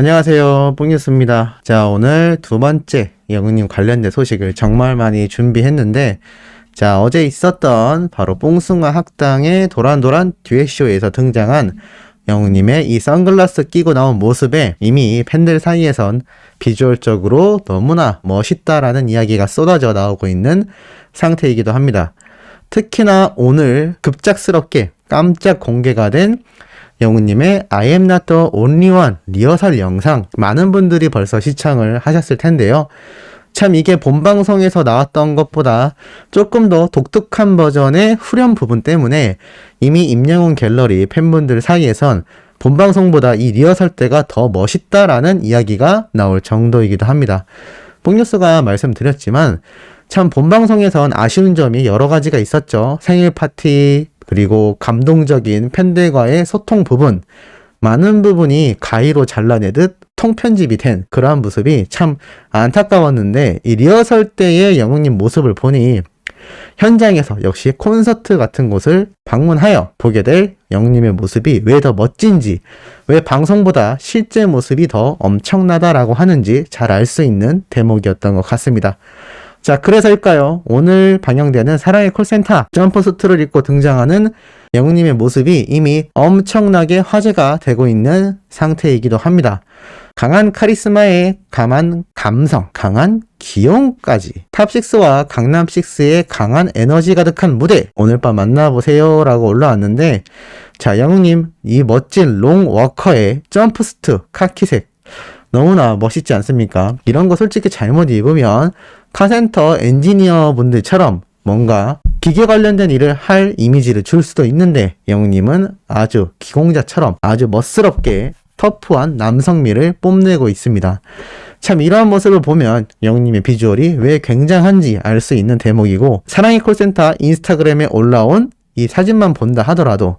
안녕하세요, 뽕뉴스입니다. 자, 오늘 두 번째 영웅님 관련된 소식을 정말 많이 준비했는데, 자, 어제 있었던 바로 뽕숭아 학당의 도란도란 듀엣쇼에서 등장한 영웅님의 이 선글라스 끼고 나온 모습에 이미 팬들 사이에선 비주얼적으로 너무나 멋있다라는 이야기가 쏟아져 나오고 있는 상태이기도 합니다. 특히나 오늘 급작스럽게 깜짝 공개가 된 영웅님의 I am not the only one 리허설 영상, 많은 분들이 벌써 시청을 하셨을 텐데요. 참 이게 본방송에서 나왔던 것보다 조금 더 독특한 버전의 후렴 부분 때문에 이미 임영웅 갤러리 팬분들 사이에선 본방송보다 이 리허설 때가 더 멋있다라는 이야기가 나올 정도이기도 합니다. 뽕뉴스가 말씀드렸지만 참 본방송에선 아쉬운 점이 여러 가지가 있었죠. 생일 파티, 그리고 감동적인 팬들과의 소통 부분, 많은 부분이 가위로 잘라내듯 통편집이 된 그러한 모습이 참 안타까웠는데, 이 리허설 때의 영웅님 모습을 보니 현장에서 역시 콘서트 같은 곳을 방문하여 보게 될 영웅님의 모습이 왜 더 멋진지, 왜 방송보다 실제 모습이 더 엄청나다라고 하는지 잘 알 수 있는 대목이었던 것 같습니다. 자, 그래서일까요? 오늘 방영되는 사랑의 콜센터 점프수트를 입고 등장하는 영웅님의 모습이 이미 엄청나게 화제가 되고 있는 상태이기도 합니다. 강한 카리스마에 강한 감성, 강한 귀여움까지, 탑6와 강남6의 강한 에너지 가득한 무대, 오늘 밤 만나보세요 라고 올라왔는데, 자, 영웅님 이 멋진 롱워커의 점프수트 카키색 너무나 멋있지 않습니까? 이런 거 솔직히 잘못 입으면 카센터 엔지니어 분들처럼 뭔가 기계 관련된 일을 할 이미지를 줄 수도 있는데, 영웅님은 아주 기공자처럼 아주 멋스럽게 터프한 남성미를 뽐내고 있습니다. 참 이러한 모습을 보면 영웅님의 비주얼이 왜 굉장한지 알 수 있는 대목이고, 사랑의 콜센터 인스타그램에 올라온 이 사진만 본다 하더라도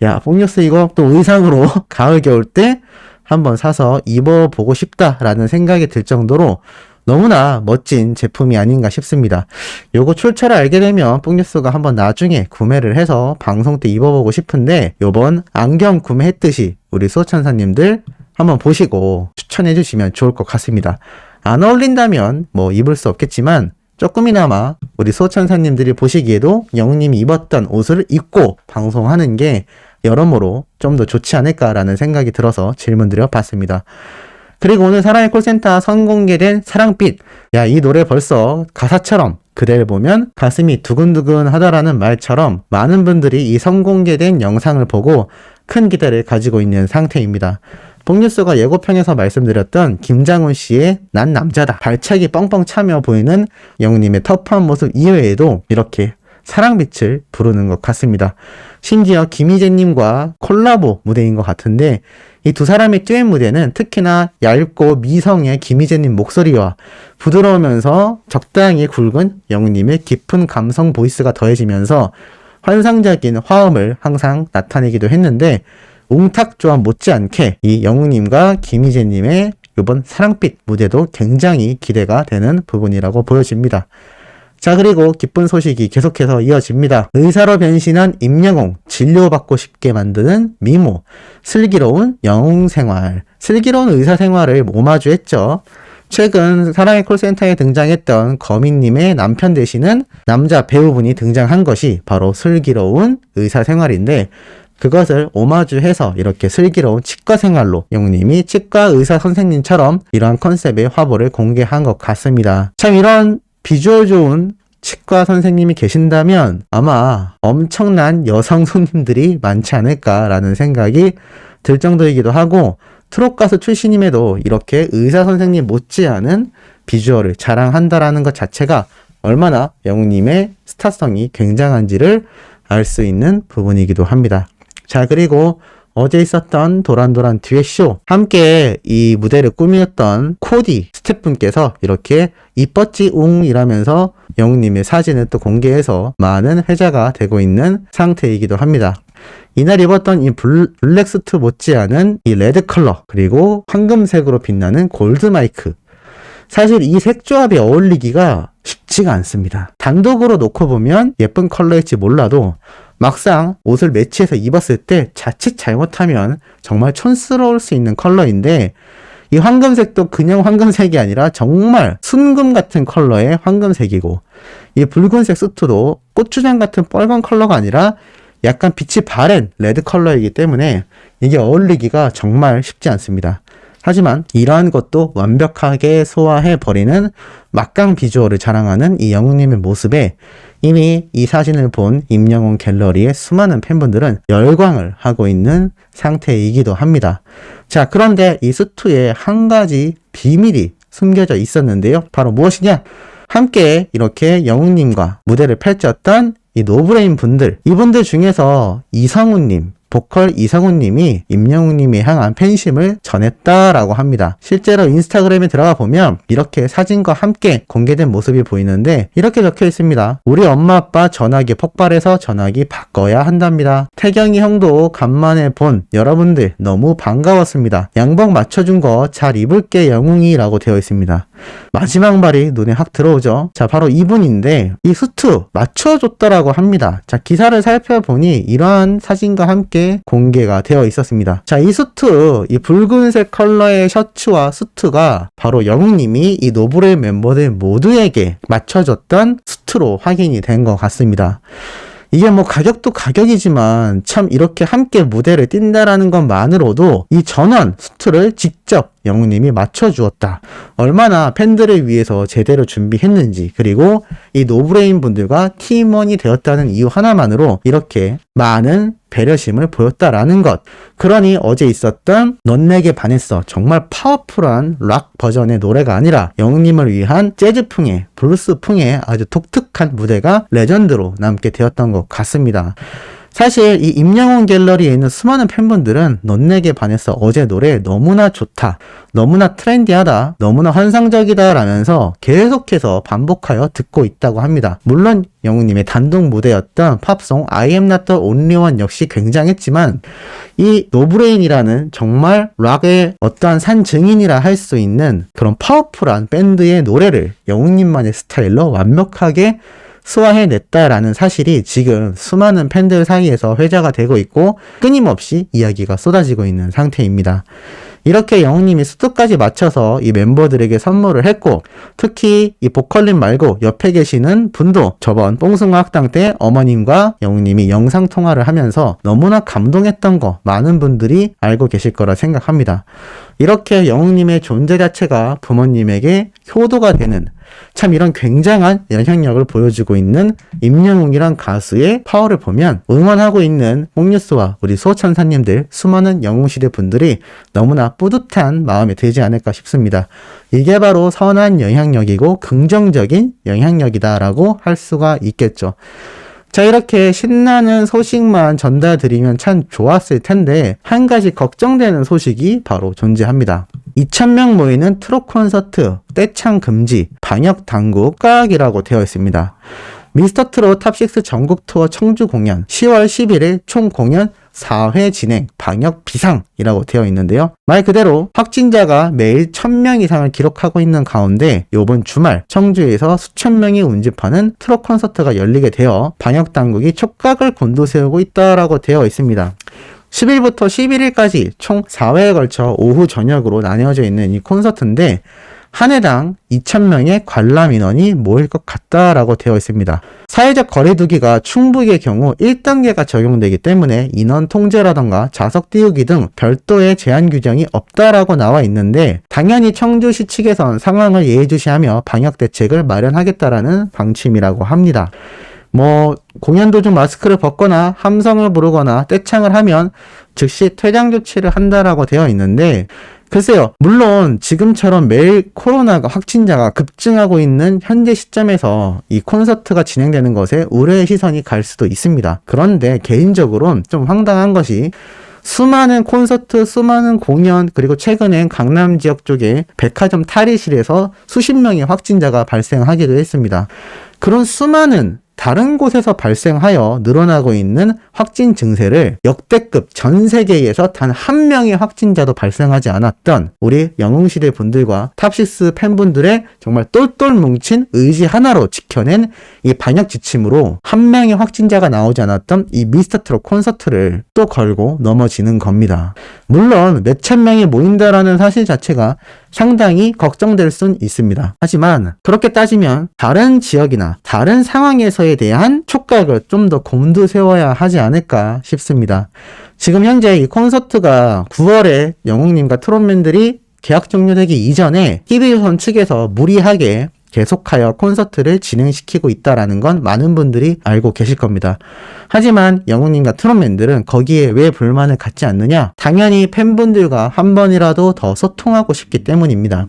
야, 뽕뉴스 이거 또 의상으로 가을 겨울 때 한번 사서 입어보고 싶다라는 생각이 들 정도로 너무나 멋진 제품이 아닌가 싶습니다. 요거 출처를 알게 되면 뽕뉴스가 한번 나중에 구매를 해서 방송 때 입어보고 싶은데, 요번 안경 구매했듯이 우리 수호천사님들 한번 보시고 추천해 주시면 좋을 것 같습니다. 안 어울린다면 뭐 입을 수 없겠지만 조금이나마 우리 수호천사님들이 보시기에도 영웅님이 입었던 옷을 입고 방송하는 게 여러모로 좀 더 좋지 않을까라는 생각이 들어서 질문드려 봤습니다. 그리고 오늘 사랑의 콜센터 선공개된 사랑빛, 야, 이 노래 벌써 가사처럼 그대를 보면 가슴이 두근두근 하다라는 말처럼 많은 분들이 이 선공개된 영상을 보고 큰 기대를 가지고 있는 상태입니다. 뽕뉴스가 예고편에서 말씀드렸던 김장훈 씨의 난 남자다, 발차기 뻥뻥 차며 보이는 영웅님의 터프한 모습 이외에도 이렇게 사랑빛을 부르는 것 같습니다. 심지어 김희재님과 콜라보 무대인 것 같은데, 이 두 사람의 듀엣 무대는 특히나 얇고 미성의 김희재님 목소리와 부드러우면서 적당히 굵은 영웅님의 깊은 감성 보이스가 더해지면서 환상적인 화음을 항상 나타내기도 했는데, 웅탁조합 못지않게 이 영웅님과 김희재님의 이번 사랑빛 무대도 굉장히 기대가 되는 부분이라고 보여집니다. 자, 그리고 기쁜 소식이 계속해서 이어집니다. 의사로 변신한 임영웅, 진료받고 싶게 만드는 미모, 슬기로운 영웅생활, 슬기로운 의사생활을 오마주했죠. 최근 사랑의 콜센터에 등장했던 거미님의 남편 되시는 남자 배우분이 등장한 것이 바로 슬기로운 의사생활인데, 그것을 오마주해서 이렇게 슬기로운 치과생활로 영웅님이 치과 의사 선생님처럼 이러한 컨셉의 화보를 공개한 것 같습니다. 참 이런 비주얼 좋은 치과 선생님이 계신다면 아마 엄청난 여성 손님들이 많지 않을까라는 생각이 들 정도이기도 하고, 트롯 가수 출신임에도 이렇게 의사 선생님 못지않은 비주얼을 자랑한다라는 것 자체가 얼마나 영웅님의 스타성이 굉장한지를 알 수 있는 부분이기도 합니다. 자, 그리고 어제 있었던 도란도란 듀엣쇼, 함께 이 무대를 꾸몄던 코디 스태프분께서 이렇게 이뻤지 웅 이라면서 영웅님의 사진을 또 공개해서 많은 회자가 되고 있는 상태이기도 합니다. 이날 입었던 이 블랙 수트 못지않은 이 레드 컬러, 그리고 황금색으로 빛나는 골드 마이크, 사실 이 색조합이 어울리기가 쉽지가 않습니다. 단독으로 놓고 보면 예쁜 컬러일지 몰라도 막상 옷을 매치해서 입었을 때 자칫 잘못하면 정말 촌스러울 수 있는 컬러인데, 이 황금색도 그냥 황금색이 아니라 정말 순금 같은 컬러의 황금색이고, 이 붉은색 수트도 고추장 같은 빨간 컬러가 아니라 약간 빛이 바랜 레드 컬러이기 때문에 이게 어울리기가 정말 쉽지 않습니다. 하지만 이러한 것도 완벽하게 소화해버리는 막강 비주얼을 자랑하는 이 영웅님의 모습에 이미 이 사진을 본 임영웅 갤러리의 수많은 팬분들은 열광을 하고 있는 상태이기도 합니다. 자, 그런데 이 수트에 한 가지 비밀이 숨겨져 있었는데요. 바로 무엇이냐? 함께 이렇게 영웅님과 무대를 펼쳤던 이 노브레인 분들, 이분들 중에서 이성우님, 보컬 이성우님이 임영웅님이 향한 팬심을 전했다라고 합니다. 실제로 인스타그램에 들어가 보면 이렇게 사진과 함께 공개된 모습이 보이는데 이렇게 적혀 있습니다. 우리 엄마 아빠 전화기 폭발해서 전화기 바꿔야 한답니다. 태경이 형도 간만에 본 여러분들 너무 반가웠습니다. 양복 맞춰준 거 잘 입을게 영웅이 라고 되어 있습니다. 마지막 말이 눈에 확 들어오죠. 자, 바로 이분인데 이 수트 맞춰줬다라고 합니다. 자, 기사를 살펴보니 이러한 사진과 함께 공개가 되어 있었습니다. 자, 이 수트, 이 붉은색 컬러의 셔츠와 수트가 바로 영웅님이 이 노브레 멤버들 모두에게 맞춰줬던 수트로 확인이 된 것 같습니다. 이게 뭐 가격도 가격이지만 참 이렇게 함께 무대를 뛴다라는 것만으로도 이 전원 수트를 직접 영웅님이 맞춰주었다. 얼마나 팬들을 위해서 제대로 준비했는지, 그리고 이 노브레인 분들과 팀원이 되었다는 이유 하나만으로 이렇게 많은 배려심을 보였다라는 것. 그러니 어제 있었던 넌 내게 반했어, 정말 파워풀한 락 버전의 노래가 아니라 영웅님을 위한 재즈풍의, 블루스풍의 아주 독특한 무대가 레전드로 남게 되었던 것 같습니다. 사실 이 임영웅 갤러리에 있는 수많은 팬분들은 넌 내게 반했어 어제 노래 너무나 좋다, 너무나 트렌디하다, 너무나 환상적이다 라면서 계속해서 반복하여 듣고 있다고 합니다. 물론 영웅님의 단독 무대였던 팝송 I am not the only one 역시 굉장했지만 이 노브레인이라는 정말 락의 어떠한 산증인이라 할 수 있는 그런 파워풀한 밴드의 노래를 영웅님만의 스타일로 완벽하게 소화해냈다라는 사실이 지금 수많은 팬들 사이에서 회자가 되고 있고 끊임없이 이야기가 쏟아지고 있는 상태입니다. 이렇게 영웅님이 수트까지 맞춰서 이 멤버들에게 선물을 했고, 특히 이 보컬님 말고 옆에 계시는 분도 저번 뽕숭아 학당 때 어머님과 영웅님이 영상통화를 하면서 너무나 감동했던 거 많은 분들이 알고 계실 거라 생각합니다. 이렇게 영웅님의 존재 자체가 부모님에게 효도가 되는, 참 이런 굉장한 영향력을 보여주고 있는 임영웅이란 가수의 파워를 보면 응원하고 있는 뽕뉴스와 우리 수호천사님들, 수많은 영웅시대 분들이 너무나 뿌듯한 마음이 들지 않을까 싶습니다. 이게 바로 선한 영향력이고 긍정적인 영향력이다라고 할 수가 있겠죠. 자, 이렇게 신나는 소식만 전달드리면 참 좋았을 텐데 한 가지 걱정되는 소식이 바로 존재합니다. 2,000명 모이는 트롯 콘서트 떼창 금지, 방역 당국 깍이라고 되어 있습니다. 미스터 트롯 탑6 전국 투어 청주 공연 10월 11일 총 공연 4회 진행, 방역 비상이라고 되어 있는데요. 말 그대로 확진자가 매일 1,000명 이상을 기록하고 있는 가운데 이번 주말 청주에서 수천 명이 운집하는 트롯 콘서트가 열리게 되어 방역 당국이 촉각을 곤두세우고 있다라고 되어 있습니다. 10일부터 11일까지 총 4회에 걸쳐 오후 저녁으로 나뉘어져 있는 이 콘서트인데 한 해당 2,000명의 관람 인원이 모일 것 같다라고 되어 있습니다. 사회적 거리두기가 충북의 경우 1단계가 적용되기 때문에 인원 통제라던가 좌석 띄우기 등 별도의 제한 규정이 없다라고 나와 있는데 당연히 청주시 측에선 상황을 예의주시하며 방역 대책을 마련하겠다라는 방침이라고 합니다. 공연 도중 마스크를 벗거나 함성을 부르거나 떼창을 하면 즉시 퇴장 조치를 한다라고 되어 있는데 글쎄요, 물론 지금처럼 매일 코로나가 확진자가 급증하고 있는 현재 시점에서 이 콘서트가 진행되는 것에 우려의 시선이 갈 수도 있습니다. 그런데 개인적으로는 좀 황당한 것이 수많은 콘서트, 수많은 공연, 그리고 최근엔 강남 지역 쪽에 백화점 탈의실에서 수십 명의 확진자가 발생하기도 했습니다. 그런 수많은 다른 곳에서 발생하여 늘어나고 있는 확진 증세를 역대급 전 세계에서 단 한 명의 확진자도 발생하지 않았던 우리 영웅시대 분들과 탑6 팬분들의 정말 똘똘 뭉친 의지 하나로 지켜낸 이 방역 지침으로 한 명의 확진자가 나오지 않았던 이 미스터트롯 콘서트를 또 걸고 넘어지는 겁니다. 물론 몇천 명이 모인다라는 사실 자체가 상당히 걱정될 순 있습니다. 하지만 그렇게 따지면 다른 지역이나 다른 상황에서에 대한 촉각을 좀 더 곤두세워야 하지 않을까 싶습니다. 지금 현재 이 콘서트가 9월에 영웅님과 트롯맨들이 계약 종료되기 이전에 TV조선 측에서 무리하게 계속하여 콘서트를 진행시키고 있다라는 건 많은 분들이 알고 계실 겁니다. 하지만 영웅님과 트롯맨들은 거기에 왜 불만을 갖지 않느냐? 당연히 팬분들과 한 번이라도 더 소통하고 싶기 때문입니다.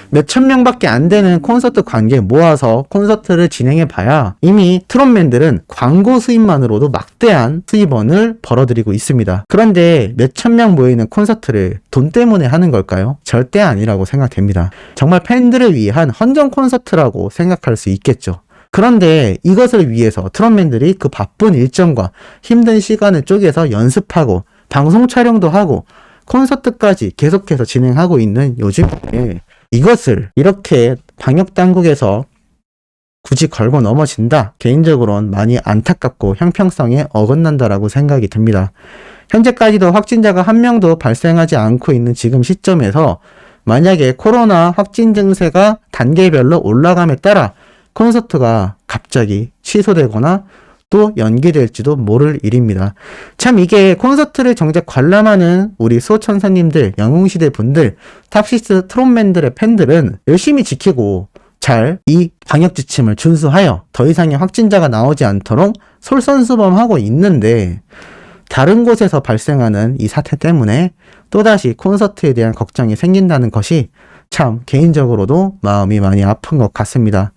몇천 명밖에 안 되는 콘서트 관객 모아서 콘서트를 진행해 봐야 이미 트롯맨들은 광고 수입만으로도 막대한 수입원을 벌어들이고 있습니다. 그런데 몇천 명 모이는 콘서트를 돈 때문에 하는 걸까요? 절대 아니라고 생각됩니다. 정말 팬들을 위한 헌정 콘서트라고 생각할 수 있겠죠. 그런데 이것을 위해서 트롯맨들이 그 바쁜 일정과 힘든 시간을 쪼개서 연습하고 방송 촬영도 하고 콘서트까지 계속해서 진행하고 있는 요즘에 이것을 이렇게 방역당국에서 굳이 걸고 넘어진다? 개인적으로는 많이 안타깝고 형평성에 어긋난다라고 생각이 듭니다. 현재까지도 확진자가 한 명도 발생하지 않고 있는 지금 시점에서 만약에 코로나 확진 증세가 단계별로 올라감에 따라 콘서트가 갑자기 취소되거나 또 연기될지도 모를 일입니다. 참 이게 콘서트를 정작 관람하는 우리 수호천사님들, 영웅시대 분들, 탑6 트롯맨들의 팬들은 열심히 지키고 잘 이 방역 지침을 준수하여 더 이상의 확진자가 나오지 않도록 솔선수범하고 있는데 다른 곳에서 발생하는 이 사태 때문에 또다시 콘서트에 대한 걱정이 생긴다는 것이 참 개인적으로도 마음이 많이 아픈 것 같습니다.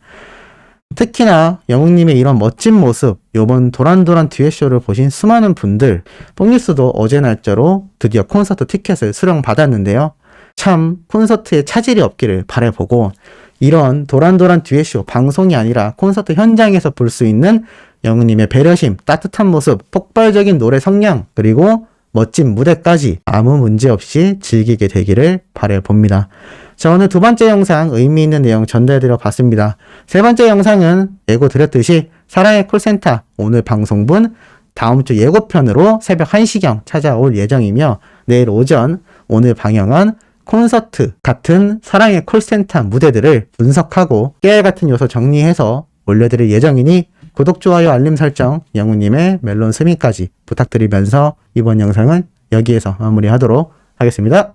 특히나 영웅님의 이런 멋진 모습, 요번 도란도란 듀엣쇼를 보신 수많은 분들, 뽕뉴스도 어제 날짜로 드디어 콘서트 티켓을 수령받았는데요. 참 콘서트에 차질이 없기를 바라보고 이런 도란도란 듀엣쇼 방송이 아니라 콘서트 현장에서 볼 수 있는 영웅님의 배려심, 따뜻한 모습, 폭발적인 노래 성량, 그리고 멋진 무대까지 아무 문제 없이 즐기게 되기를 바라봅니다. 자, 오늘 두 번째 영상 의미 있는 내용 전달해드려 봤습니다. 세 번째 영상은 예고 드렸듯이 사랑의 콜센터 오늘 방송분 다음 주 예고편으로 새벽 1시경 찾아올 예정이며 내일 오전 오늘 방영한 콘서트 같은 사랑의 콜센터 무대들을 분석하고 깨알 같은 요소 정리해서 올려드릴 예정이니 구독, 좋아요, 알림 설정, 영웅님의 멜론 스밍까지 부탁드리면서 이번 영상은 여기에서 마무리하도록 하겠습니다.